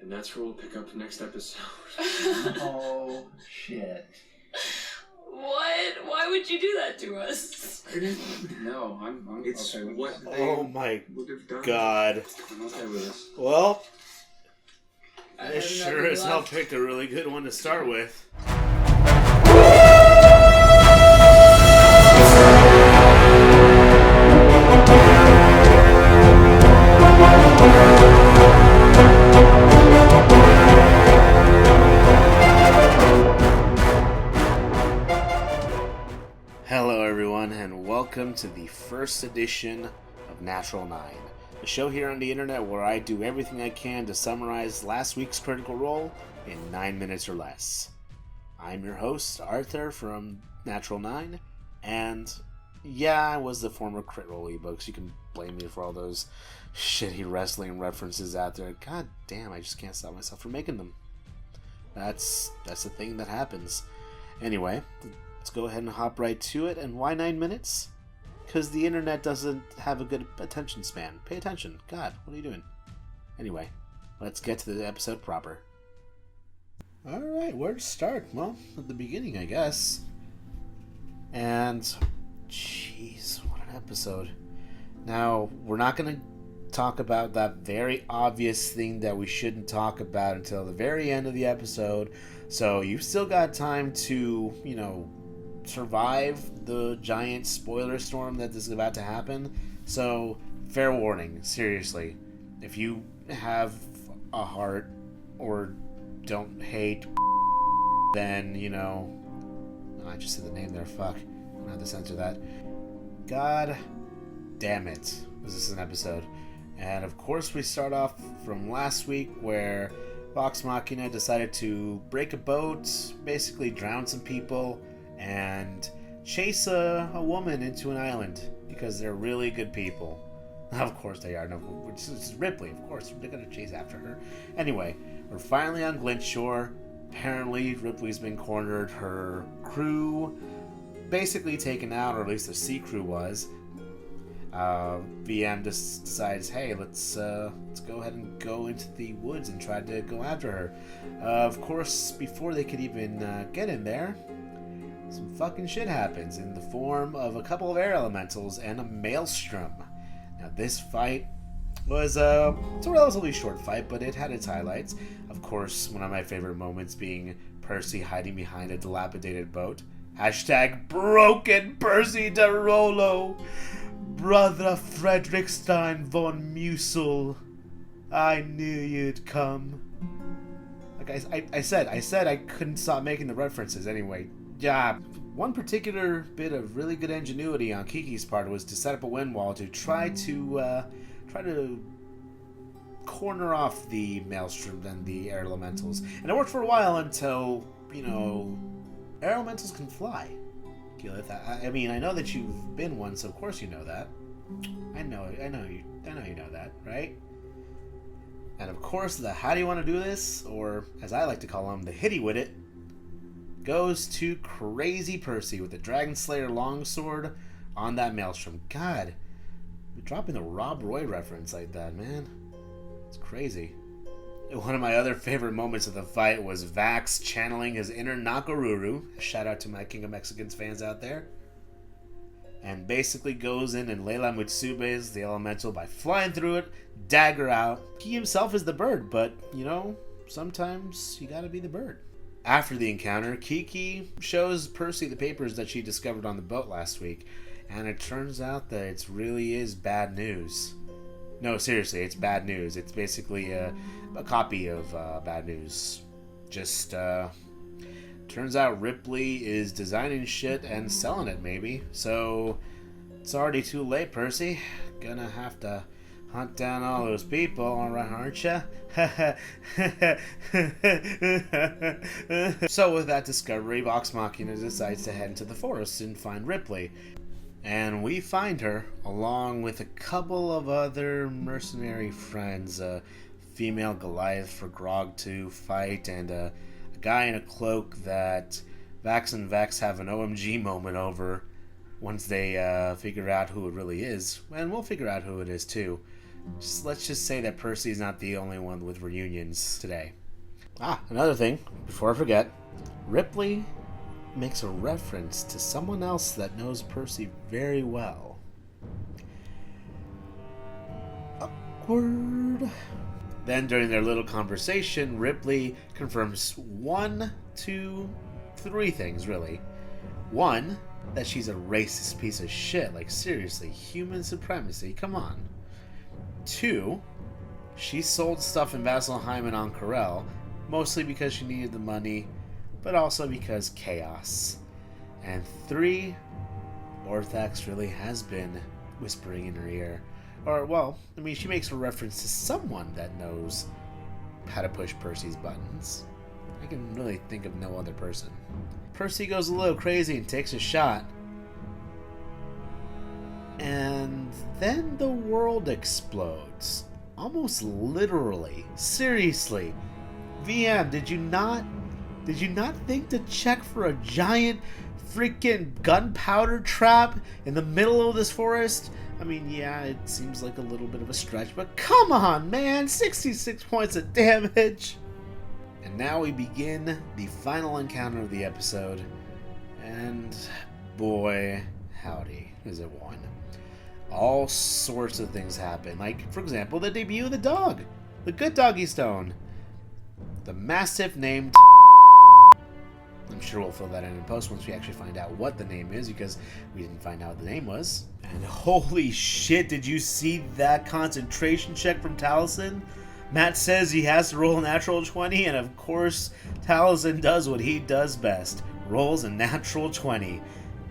And that's where we'll pick up next episode. Oh, shit. What? Why would you do that to us? I didn't know. I'm It's okay with what this. they Oh my would have done. god. I'm okay with this. Well, I this have sure nothing as hell left. picked a really good one to start with. Hello everyone and welcome to the first edition of Natural 9, the show here on the internet where I do everything I can to summarize last week's Critical Role in 9 minutes or less. I'm your host, Arthur from Natural 9, and yeah, I was the former Crit Roll ebooks. You can blame me for all those shitty wrestling references out there. God damn, I just can't stop myself from making them. That's the thing that happens. Anyway, let's go ahead and hop right to it. And why 9 minutes? Because the internet doesn't have a good attention span. Pay attention. God, what are you doing? Anyway, let's get to the episode proper. Alright, where to start? Well, at the beginning, I guess. And, jeez, what an episode. Now, we're not going to talk about that very obvious thing that we shouldn't talk about until the very end of the episode. So you've still got time to, survive the giant spoiler storm that is about to happen. So, fair warning, seriously. If you have a heart or don't hate, then, I just said the name there, fuck. I'm gonna have to censor that. God damn it. This is an episode. And of course we start off from last week where Vox Machina decided to break a boat, basically drown some people, and chase a woman into an island because they're really good people. Of course they are. No, it's Ripley, of course. They're going to chase after her. Anyway, we're finally on Glint Shore. Apparently Ripley's been cornered. Her crew basically taken out, or at least the sea crew was. VM just decides, hey, let's go ahead and go into the woods and try to go after her. Of course, before they could even get in there, some fucking shit happens in the form of a couple of air elementals and a maelstrom. Now, this fight was it's a relatively short fight, but it had its highlights. Of course, one of my favorite moments being Percy hiding behind a dilapidated boat. Hashtag broken Percy de Rollo. Brother Frederickstein von Musel, I knew you'd come. Like I said I couldn't stop making the references anyway. Yeah, one particular bit of really good ingenuity on Kiki's part was to set up a wind wall to try to corner off the Maelstrom and the air elementals, and it worked for a while until air elementals can fly. I mean, I know that you've been one, so of course you know that. I know you know that, right? And of course, the how do you want to do this, or as I like to call him, the hitty with it, goes to Crazy Percy with the Dragon Slayer longsword on that Maelstrom. God, you're dropping the Rob Roy reference like that, man. It's crazy. One of my other favorite moments of the fight was Vax channeling his inner Nakaruru. Shout out to my King of Mexicans fans out there. And basically goes in and Leila Mutsube's the elemental by flying through it, dagger out. He himself is the bird, but, sometimes you gotta be the bird. After the encounter, Kiki shows Percy the papers that she discovered on the boat last week, and it turns out that it really is bad news. No, seriously, it's bad news. It's basically a copy of bad news. Just, turns out Ripley is designing shit and selling it, maybe. So, it's already too late, Percy. Gonna have to hunt down all those people, alright, aren't ya? So, with that discovery, Vox Machina decides to head into the forest and find Ripley. And we find her, along with a couple of other mercenary friends, a female Goliath for Grog to fight, and a guy in a cloak that Vax and Vex have an OMG moment over once they figure out who it really is. And we'll figure out who it is too. let's just say that Percy is not the only one with reunions today. Another thing, before I forget, Ripley makes a reference to someone else that knows Percy very well. Awkward. Then during their little conversation, Ripley confirms 1, 2, 3 things, really. 1, that she's a racist piece of shit. Like, seriously, human supremacy, come on. 2, she sold stuff in Vasselheim and on Corel, mostly because she needed the money, but also because chaos. And 3, Orthax really has been whispering in her ear. Or, well, I mean, she makes a reference to someone that knows how to push Percy's buttons. I can really think of no other person. Percy goes a little crazy and takes a shot. And then the world explodes. Almost literally. Seriously. VM, did you not think to check for a giant freaking gunpowder trap in the middle of this forest? I mean, yeah, it seems like a little bit of a stretch, but come on, man! 66 points of damage! And now we begin the final encounter of the episode, and boy, howdy, is it one. All sorts of things happen, like, for example, the debut of the dog, the good doggy stone, the mastiff named I'm sure we'll fill that in post once we actually find out what the name is, because we didn't find out what the name was. And holy shit, did you see that concentration check from Taliesin? Matt says he has to roll a natural 20, and of course Taliesin does what he does best. Rolls a natural 20.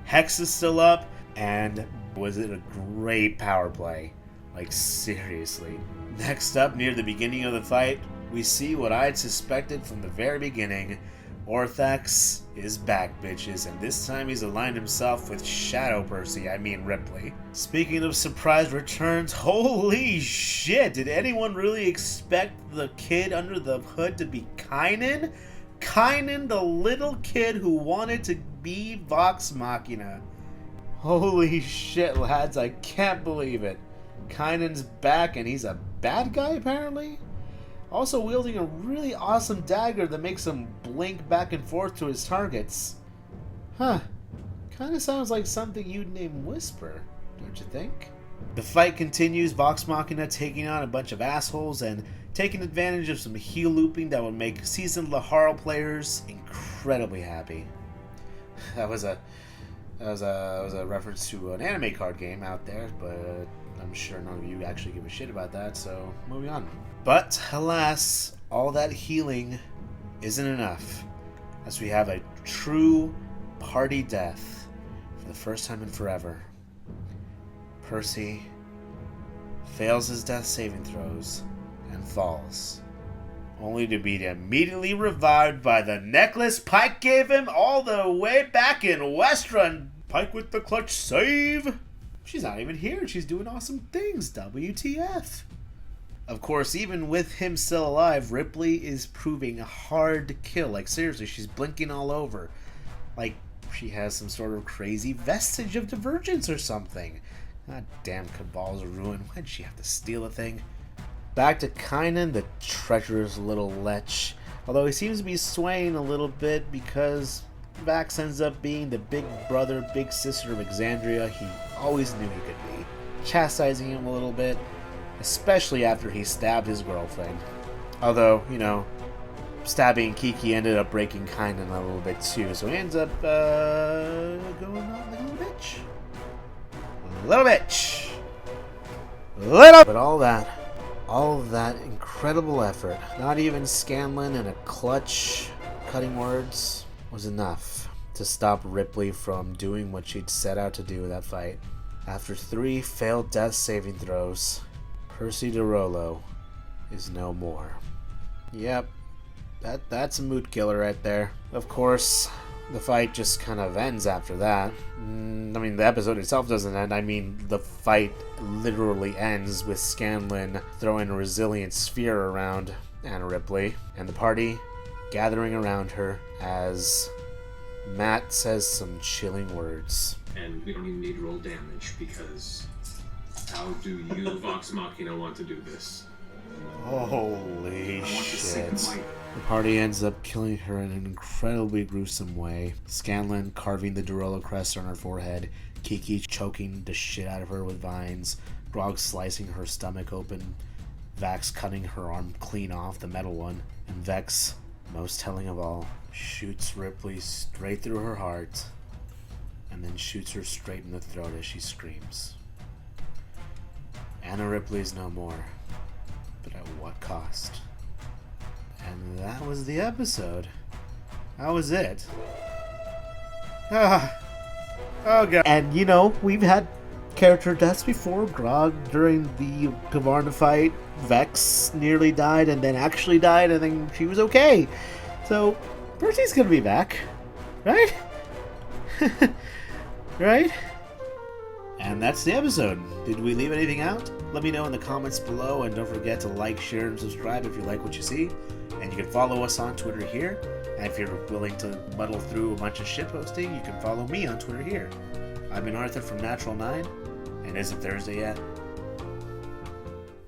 Hex is still up, and was it a great power play? Like, seriously. Next up, near the beginning of the fight, we see what I'd suspected from the very beginning. Orthax is back, bitches, and this time he's aligned himself with Shadow Percy, I mean Ripley. Speaking of surprise returns, holy shit, did anyone really expect the kid under the hood to be Kynan? Kynan, the little kid who wanted to be Vox Machina. Holy shit, lads, I can't believe it. Kynan's back, and he's a bad guy, apparently? Also wielding a really awesome dagger that makes him blink back and forth to his targets. Huh. Kinda sounds like something you'd name Whisper, don't you think? The fight continues, Vox Machina taking on a bunch of assholes and taking advantage of some heel looping that would make seasoned Laharl players incredibly happy. That was a reference to an anime card game out there, but I'm sure none of you actually give a shit about that, so moving on. But, alas, all that healing isn't enough, as we have a true party death for the first time in forever. Percy fails his death saving throws and falls, only to be immediately revived by the necklace Pike gave him all the way back in Westrun. Pike with the clutch save! She's not even here, she's doing awesome things, WTF! Of course, even with him still alive, Ripley is proving hard to kill. Like, seriously, she's blinking all over. Like, she has some sort of crazy vestige of divergence or something. God damn, Cabal's ruin. Why'd she have to steal a thing? Back to Kynan, the treacherous little lech. Although he seems to be swaying a little bit because Vax ends up being the big brother, big sister of Exandria he always knew he could be. Chastising him a little bit. Especially after he stabbed his girlfriend. Although, you know, stabbing Kiki ended up breaking Kynan a little bit too. So he ends up going on like a little bitch. Little bitch. Little. But all of that incredible effort, not even Scanlan and a clutch cutting words, was enough to stop Ripley from doing what she'd set out to do in that fight. After 3 failed death saving throws, Percy DeRollo is no more. Yep, that's a mood killer right there. Of course, the fight just kind of ends after that. I mean, the episode itself doesn't end. I mean, the fight literally ends with Scanlan throwing a resilient sphere around Anna Ripley, and the party gathering around her as Matt says some chilling words. And we don't even need to roll damage because How do you, Vox Machina, want to do this? Holy I want to see shit. him The party ends up killing her in an incredibly gruesome way. Scanlan carving the Dorolo crest on her forehead, Kiki choking the shit out of her with vines, Grog slicing her stomach open, Vax cutting her arm clean off, the metal one, and Vex, most telling of all, shoots Ripley straight through her heart and then shoots her straight in the throat as she screams. Anna Ripley's no more, but at what cost? And that was the episode. That was it. Oh god. And you know, we've had character deaths before. Grog during the Kavarna fight. Vex nearly died and then actually died and then she was okay. So, Percy's gonna be back. Right? Right? And that's the episode. Did we leave anything out? Let me know in the comments below, and don't forget to like, share, and subscribe if you like what you see. And you can follow us on Twitter here. And if you're willing to muddle through a bunch of shitposting, you can follow me on Twitter here. I've been Arthur from Natural 9, and is it Thursday yet?